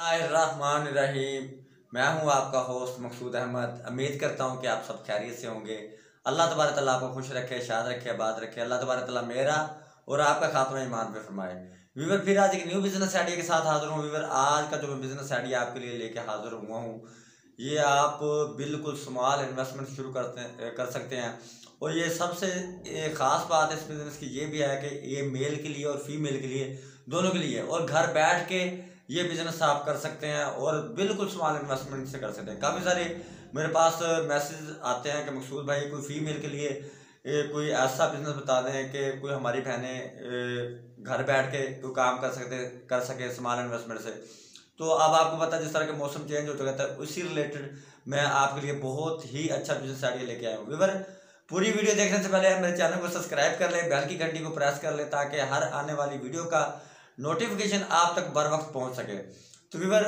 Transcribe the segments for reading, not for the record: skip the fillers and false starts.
रहीम। मैं हूं आपका होस्ट मकसूद अहमद। उम्मीद करता हूं कि आप सब खैरियत से होंगे। अल्लाह तबारक तआला आपको खुश रखे, शाद रखे, आबाद रखे। अल्लाह तबारक तआला मेरा और आपका खात्मा ईमान पे फरमाए। वीवर फिर आज एक न्यू बिजनेस आइडिया के साथ हाजिर हूँ। वीवर आज का जो मैं बिजनेस आइडिया आपके लिए लेके हाजिर हुआ हूँ, ये आप बिल्कुल स्मॉल इन्वेस्टमेंट शुरू कर सकते हैं। और ये सबसे ख़ास बात इस बिज़नेस की ये भी है कि ये मेल के लिए और फीमेल के लिए दोनों के लिए, और घर बैठ के ये बिज़नेस आप कर सकते हैं और बिल्कुल स्मॉल इन्वेस्टमेंट से कर सकते हैं। काफ़ी सारे मेरे पास मैसेज आते हैं कि मकसूद भाई कोई फीमेल के लिए कोई ऐसा बिज़नेस बता दें कि कोई हमारी बहनें घर बैठ के कोई काम कर सके स्मॉल इन्वेस्टमेंट से। तो अब आपको पता है जिस तरह के मौसम चेंज होता रहता है, उसी रिलेटेड मैं आपके लिए बहुत ही अच्छा बिजनेस आइडिया लेके आया हूँ। वीवर पूरी वीडियो देखने से पहले मेरे चैनल को सब्सक्राइब कर लें, बेल की घंटी को प्रेस कर लें ताकि हर आने वाली वीडियो का नोटिफिकेशन आप तक बर वक्त पहुँच सके। तो वीवर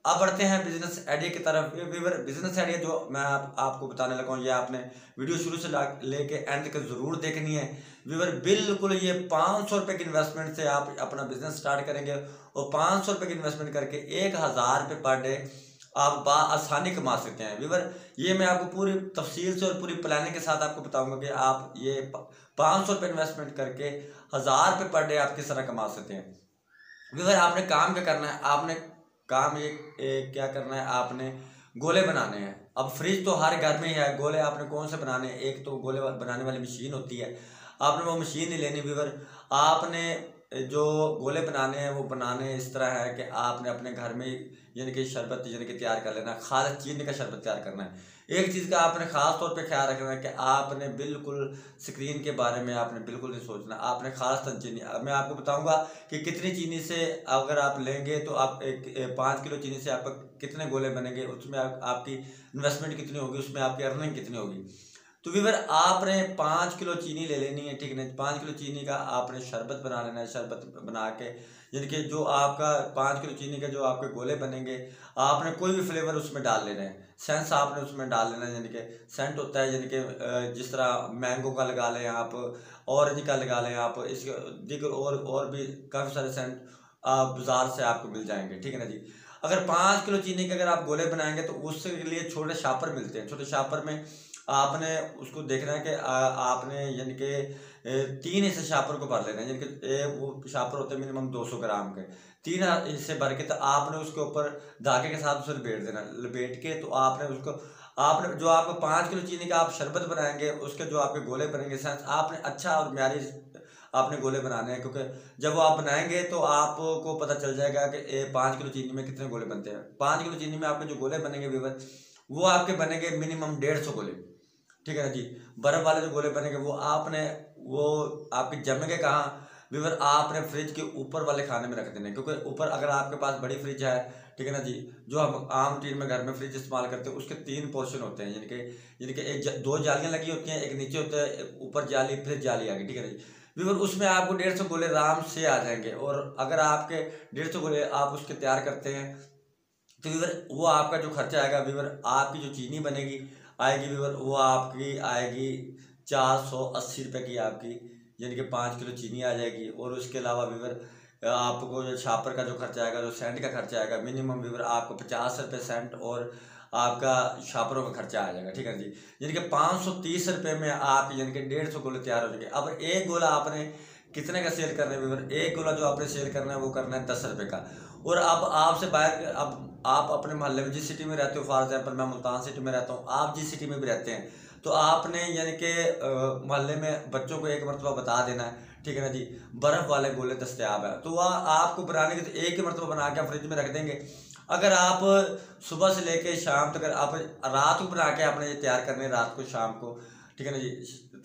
अब बढ़ते हैं बिजनेस आइडिया की तरफ। वीवर बिजनेस आइडिया जो मैं आपको बताने लगा हूँ, ये आपने वीडियो शुरू से लेके एंड तक ज़रूर देखनी है। वीवर बिल्कुल ये 500 रुपये की इन्वेस्टमेंट से आप अपना बिजनेस स्टार्ट करेंगे और 500 रुपये की इन्वेस्टमेंट करके 1000 रुपये पर डे आप आसानी कमा सकते हैं। वीवर ये मैं आपको पूरी तफसील से और पूरी प्लानिंग के साथ आपको बताऊंगा कि आप ये 500 रुपये इन्वेस्टमेंट करके 1000 रुपये पर डे आप किस तरह कमा सकते हैं। वीवर आपने काम क्या करना है, आपने काम एक क्या करना है, आपने गोले बनाने हैं। अब फ्रिज तो हर घर में ही है, गोले आपने कौन से बनाने हैं? एक तो गोले बनाने वाली मशीन होती है, आपने वो मशीन नहीं लेनी। वीवर आपने जो गोले बनाने हैं वो बनाने इस तरह है कि आपने अपने घर में यानी कि शरबत यानी कि तैयार कर लेना, खालिद चीनी का शरबत तैयार करना है। एक चीज़ का आपने ख़ास तौर पे ख्याल रखना है कि आपने बिल्कुल स्क्रीन के बारे में आपने बिल्कुल नहीं सोचना, आपने ख़ास चीनी। मैं आपको बताऊंगा कि कितनी चीनी से अगर आप लेंगे तो आप 5 किलो चीनी से आपका कितने गोले बनेंगे, उसमें आपकी इन्वेस्टमेंट कितनी होगी, उसमें आपकी अर्निंग कितनी होगी। तो वीवर आपने 5 किलो चीनी ले लेनी है, ठीक है। 5 किलो चीनी का आपने शरबत बना लेना है। शरबत बना के यानी कि जो आपका 5 किलो चीनी के जो आपके गोले बनेंगे, आपने कोई भी फ्लेवर उसमें डाल लेना है। सेंस आपने उसमें डाल लेना है, यानी कि सेंट होता है, यानी कि जिस तरह मैंगो का लगा लें आप, ऑरेंज का लगा लें आप, इसके दिगर और भी काफ़ी सारे सेंट आप बाज़ार से आपको मिल जाएंगे, ठीक है ना जी। अगर 5 किलो चीनी के अगर आप गोले बनाएंगे तो उसके लिए छोटे शापर मिलते हैं। छोटे शापर में आपने उसको देखना है कि आपने यानी कि 3 हिस्से शापर को भर लेना है, यानी कि वो शापर होते हैं मिनिमम 200 ग्राम के। 3 हिस्से भर के तो आपने उसके ऊपर धागे के साथ उसे लपेट देना। लपेट के तो आपने उसको आपने जो आपको 5 किलो चीनी का आप शरबत बनाएंगे, उसके जो आपके गोले बनेंगे, आपने अच्छा और म्यारी आपने गोले बनाने हैं, क्योंकि जब वो आप बनाएंगे तो आपको पता चल जाएगा कि 5 किलो चीनी में कितने गोले बनते हैं। 5 किलो चीनी में आपके जो गोले बनेंगे वीवर, वो आपके बनेंगे मिनिमम 150 गोले, ठीक है ना जी। बर्फ़ वाले जो गोले बनेंगे वो आपके जमेंगे कहाँ वीवर, आपने फ्रिज के ऊपर वाले खाने में रख देने, क्योंकि ऊपर अगर आपके पास बड़ी फ्रिज है, ठीक है ना जी, जो हम आम टीन में घर में फ्रिज इस्तेमाल करते हैं उसके 3 पोर्शन होते हैं, यानी कि दो जालियाँ लगी होती हैं, एक नीचे होता है, ऊपर जाली फिर जाली आ गई, ठीक है ना जी। वीवर उसमें आपको 150 गोले आराम से आ जाएंगे। और अगर आपके 150 गोले आप उसके तैयार करते हैं तो वीवर वो आपका जो खर्चा आएगा वीवर, आपकी जो चीनी बनेगी आएगी वीवर, वो आपकी आएगी 480 रुपये की आपकी, यानी कि 5 किलो चीनी आ जाएगी। और उसके अलावा वीवर आपको जो छापर का जो खर्चा आएगा, जो सेंट का खर्चा आएगा, मिनिमम वीवर आपको 50 रुपये सेंट और आपका छापरों का खर्चा आ जाएगा, ठीक है जी। यानी कि 530 रुपये में आप यानी कि 150 गोले तैयार हो जाएंगे। अब एक गोला आपने कितने का सेल करना है वीवर? एक गोला जो आपने सेल करना है वो करना है 10 रुपये का। और अब आपसे बाहर, अब आप अपने मोहल्ले में जिस सिटी में रहते हो, फॉर एग्जाम्पल मैं मुल्तान सिटी में रहता हूँ, आप जिस सिटी में भी रहते हैं, तो आपने यानी कि मोहल्ले में बच्चों को एक मरतबा बता देना है, ठीक है ना जी, बर्फ़ वाले गोले दस्तयाब है। तो वह आपको बनाने के तो एक ही मरतबा बना के फ्रिज में रख देंगे। अगर आप सुबह से लेके शाम तक आप रात को बना के आपने ये तैयार करने, रात को शाम को, ठीक है ना जी,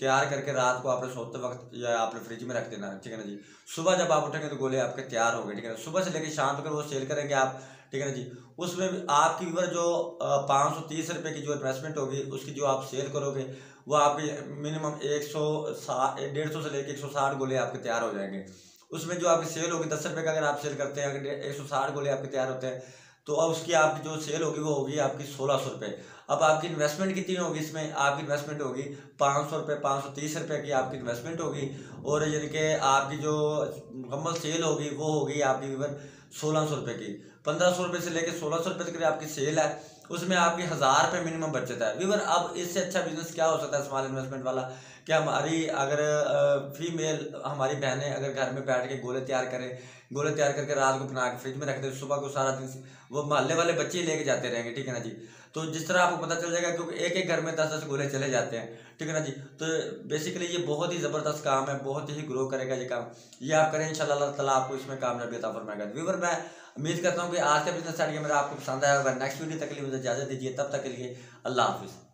तैयार करके रात को आपने सोते वक्त या आपने फ्रिज में रख देना, ठीक है ना जी। सुबह जब आप उठेंगे तो गोले आपके तैयार हो गए, ठीक है ना। सुबह से लेकर शाम तक वो सेल करेंगे आप, ठीक है ना जी। उसमें भी आपकी वीवर जो 530 रुपये की जो इन्वेस्टमेंट होगी, उसकी जो आप सेल करोगे वो आपकी मिनिमम 150 से लेकर 160 गोले आपके तैयार हो जाएंगे। उसमें जो आपकी सेल होगी 10 रुपये का अगर आप सेल करते हैं, अगर 160 गोले आपके तैयार होते हैं, तो अब उसकी आपकी जो सेल होगी वो होगी आपकी 1600 रुपये। अब आपकी इन्वेस्टमेंट कितनी होगी इसमें? आपकी इन्वेस्टमेंट होगी 500 रुपये, 530 रुपये की आपकी इन्वेस्टमेंट होगी। और यानी कि आपकी जो मुकम्मल सेल होगी वो होगी आपकी वीवर 1600 रुपये की। 1500 रुपये से लेकर 1600 रुपये तक आपकी सेल है, उसमें आपकी 1000 रुपये मिनिमम बचत है व्यूअर। अब इससे अच्छा बिजनेस क्या हो सकता है स्मॉल इन्वेस्टमेंट वाला, कि हमारी अगर फीमेल हमारी बहनें अगर घर में बैठ के गोले तैयार करें, गोले तैयार करके रात को बना के फ्रिज में रख दे, सुबह को सारा दिन वो मोहल्ले वाले बच्चे ही लेके जाते रहेंगे, ठीक है ना जी। तो जिस तरह आपको पता चल जाएगा, क्योंकि एक एक घर में 10-10 गोले चले जाते हैं, ठीक है ना जी। तो बेसिकली ये बहुत ही ज़बरदस्त काम है, बहुत ही ग्रो करेगा ये काम, ये आप करें इंशाल्लाह अल्लाह ताला आपको इसमें कामयाबी अता फरमाएगा व्यूअर। मैं उम्मीद करता हूँ कि आज का बिजनेस आइडिया मेरा आपको पसंद आया होगा। नेक्स्ट वीडियो तक के लिए मुझे इजाज़त दीजिए, तब तक के लिए अल्लाह हाफिज़।